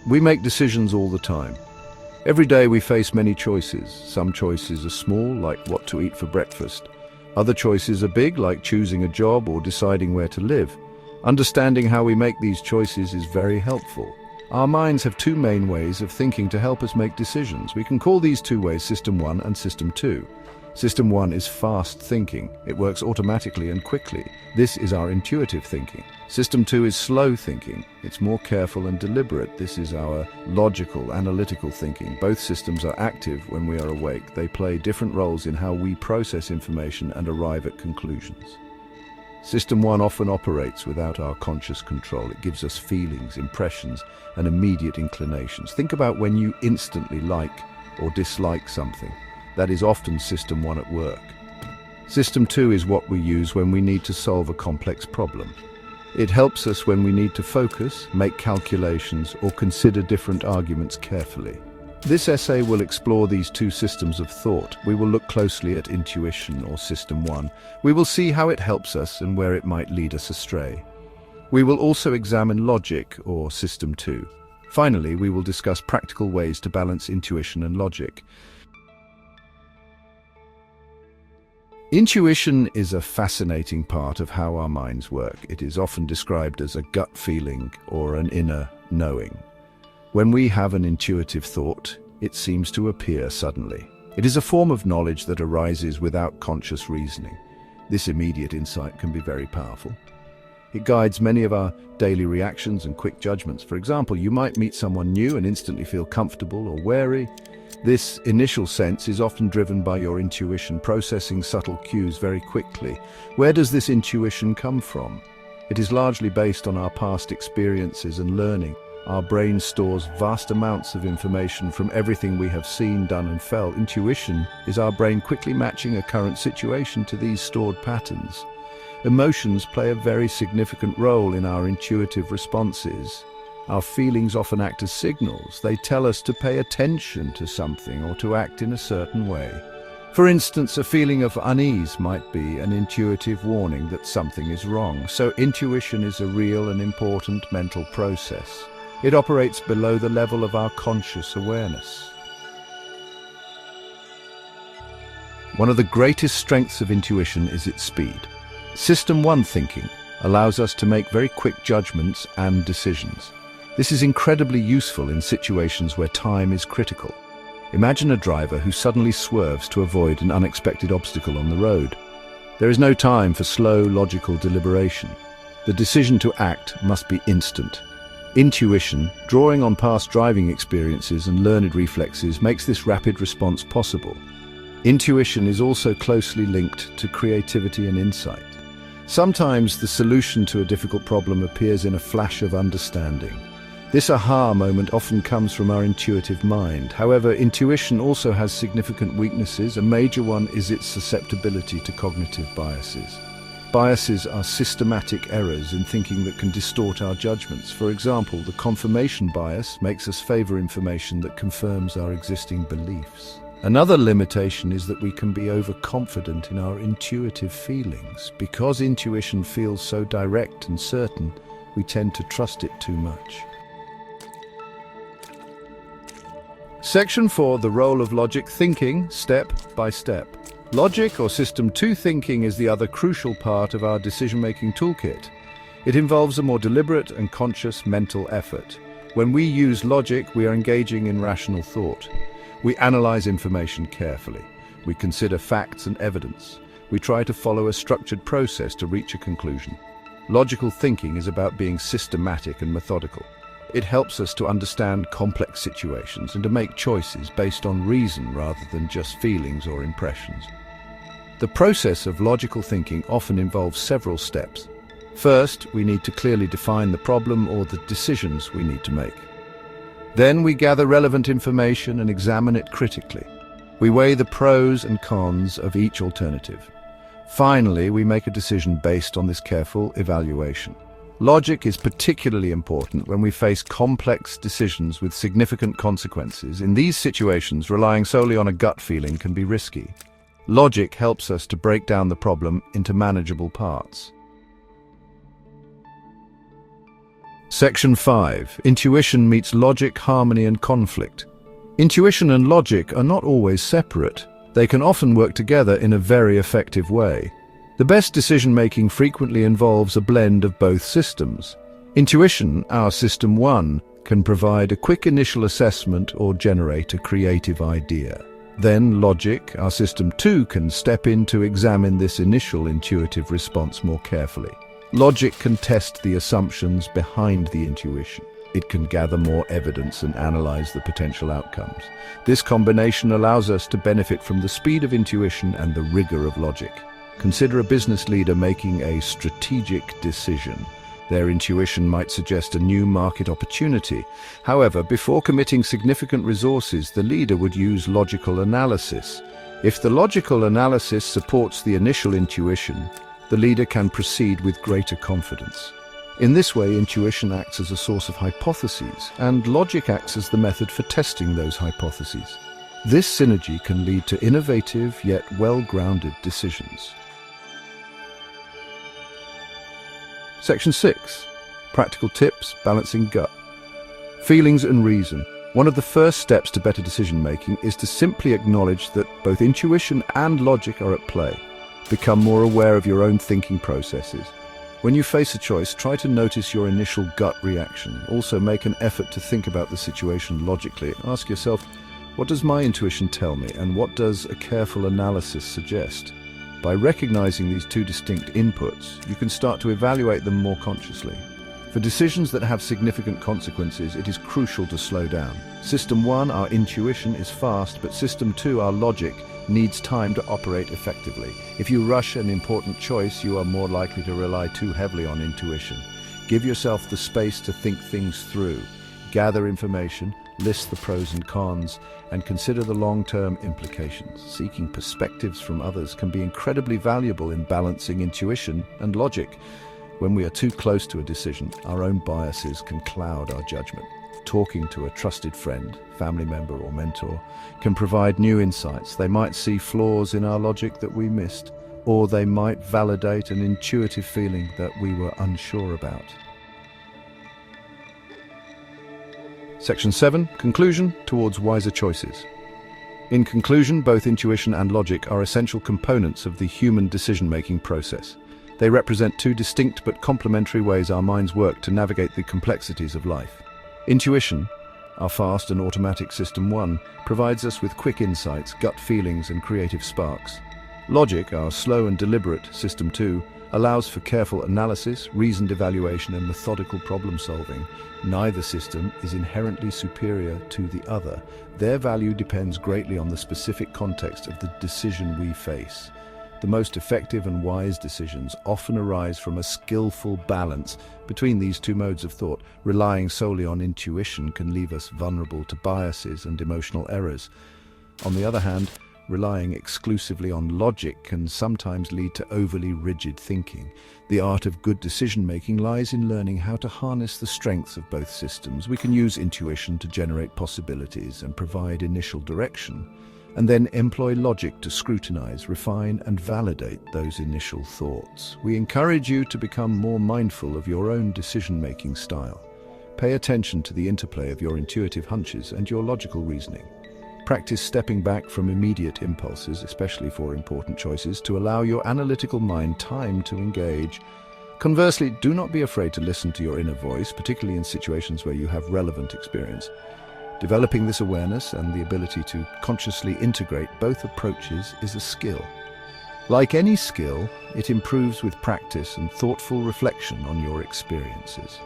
We make decisions all the time. Every day we face many choices. Some choices are small, like what to eat for breakfast. Other choices are big, like choosing a job or deciding where to live. Understanding how we make these choices is very helpful. Our minds have two main ways of thinking to help us make decisions. We can call these two ways System 1 and System 2. System 1 is fast thinking. It works automatically and quickly. This is our intuitive thinking. System 2 is slow thinking. It's more careful and deliberate. This is our logical, analytical thinking. Both systems are active when we are awake. They play different roles in how we process information and arrive at conclusions. System 1 often operates without our conscious control. It gives us feelings, impressions, and immediate inclinations. Think about when you instantly like or dislike something. That is often System 1 at work. System 2 is what we use when we need to solve a complex problem. It helps us when we need to focus, make calculations, or consider different arguments carefully. This essay will explore these two systems of thought. We will look closely at intuition, or System 1. We will see how it helps us and where it might lead us astray. We will also examine logic, or System 2. Finally, we will discuss practical ways to balance intuition and logic. Intuition is a fascinating part of how our minds work. It is often described as a gut feeling or an inner knowing. When we have an intuitive thought, it seems to appear suddenly. It is a form of knowledge that arises without conscious reasoning. This immediate insight can be very powerful. It guides many of our daily reactions and quick judgments. For example, you might meet someone new and instantly feel comfortable or wary. This initial sense is often driven by your intuition, processing subtle cues very quickly. Where does this intuition come from? It is largely based on our past experiences and learning. Our brain stores vast amounts of information from everything we have seen, done, and felt. Intuition is our brain quickly matching a current situation to these stored patterns. Emotions play a very significant role in our intuitive responses. Our feelings often act as signals. They tell us to pay attention to something or to act in a certain way. For instance, a feeling of unease might be an intuitive warning that something is wrong. So intuition is a real and important mental process. It operates below the level of our conscious awareness. One of the greatest strengths of intuition is its speed. System 1 thinking allows us to make very quick judgments and decisions. This is incredibly useful in situations where time is critical. Imagine a driver who suddenly swerves to avoid an unexpected obstacle on the road. There is no time for slow, logical deliberation. The decision to act must be instant. Intuition, drawing on past driving experiences and learned reflexes, makes this rapid response possible. Intuition is also closely linked to creativity and insight. Sometimes the solution to a difficult problem appears in a flash of understanding. This aha moment often comes from our intuitive mind. However, intuition also has significant weaknesses. A major one is its susceptibility to cognitive biases. Biases are systematic errors in thinking that can distort our judgments. For example, the confirmation bias makes us favor information that confirms our existing beliefs. Another limitation is that we can be overconfident in our intuitive feelings. Because intuition feels so direct and certain, we tend to trust it too much. Section 4, the role of logic thinking, step by step. Logic, or System 2 thinking, is the other crucial part of our decision-making toolkit. It involves a more deliberate and conscious mental effort. When we use logic, we are engaging in rational thought. We analyze information carefully. We consider facts and evidence. We try to follow a structured process to reach a conclusion. Logical thinking is about being systematic and methodical. It helps us to understand complex situations and to make choices based on reason rather than just feelings or impressions. The process of logical thinking often involves several steps. First, we need to clearly define the problem or the decisions we need to make. Then we gather relevant information and examine it critically. We weigh the pros and cons of each alternative. Finally, we make a decision based on this careful evaluation. Logic is particularly important when we face complex decisions with significant consequences. In these situations, relying solely on a gut feeling can be risky. Logic helps us to break down the problem into manageable parts. Section 5. Intuition meets logic, harmony and conflict. Intuition and logic are not always separate. They can often work together in a very effective way. The best decision-making frequently involves a blend of both systems. Intuition, our System 1, can provide a quick initial assessment or generate a creative idea. Then logic, our System 2, can step in to examine this initial intuitive response more carefully. Logic can test the assumptions behind the intuition. It can gather more evidence and analyze the potential outcomes. This combination allows us to benefit from the speed of intuition and the rigor of logic. Consider a business leader making a strategic decision. Their intuition might suggest a new market opportunity. However, before committing significant resources, the leader would use logical analysis. If the logical analysis supports the initial intuition, the leader can proceed with greater confidence. In this way, intuition acts as a source of hypotheses, and logic acts as the method for testing those hypotheses. This synergy can lead to innovative yet well-grounded decisions. Section 6. Practical tips, balancing gut. Feelings and reason. One of the first steps to better decision-making is to simply acknowledge that both intuition and logic are at play. Become more aware of your own thinking processes. When you face a choice, try to notice your initial gut reaction. Also, make an effort to think about the situation logically. Ask yourself, what does my intuition tell me, and what does a careful analysis suggest? By recognizing these two distinct inputs, you can start to evaluate them more consciously. For decisions that have significant consequences, it is crucial to slow down. System 1, our intuition, is fast, but System 2, our logic, needs time to operate effectively. If you rush an important choice, you are more likely to rely too heavily on intuition. Give yourself the space to think things through. Gather information, list the pros and cons, and consider the long-term implications. Seeking perspectives from others can be incredibly valuable in balancing intuition and logic. When we are too close to a decision, our own biases can cloud our judgment. Talking to a trusted friend, family member, or mentor can provide new insights. They might see flaws in our logic that we missed, or they might validate an intuitive feeling that we were unsure about. Section 7. Conclusion towards wiser choices. In conclusion, both intuition and logic are essential components of the human decision-making process. They represent two distinct but complementary ways our minds work to navigate the complexities of life. Intuition, our fast and automatic System 1, provides us with quick insights, gut feelings, and creative sparks. Logic, our slow and deliberate System 2, allows for careful analysis, reasoned evaluation, and methodical problem-solving. Neither system is inherently superior to the other. Their value depends greatly on the specific context of the decision we face. The most effective and wise decisions often arise from a skillful balance between these two modes of thought. Relying solely on intuition can leave us vulnerable to biases and emotional errors. On the other hand, relying exclusively on logic can sometimes lead to overly rigid thinking. The art of good decision-making lies in learning how to harness the strengths of both systems. We can use intuition to generate possibilities and provide initial direction, and then employ logic to scrutinize, refine, and validate those initial thoughts. We encourage you to become more mindful of your own decision-making style. Pay attention to the interplay of your intuitive hunches and your logical reasoning. Practice stepping back from immediate impulses, especially for important choices, to allow your analytical mind time to engage. Conversely, do not be afraid to listen to your inner voice, particularly in situations where you have relevant experience. Developing this awareness and the ability to consciously integrate both approaches is a skill. Like any skill, it improves with practice and thoughtful reflection on your experiences.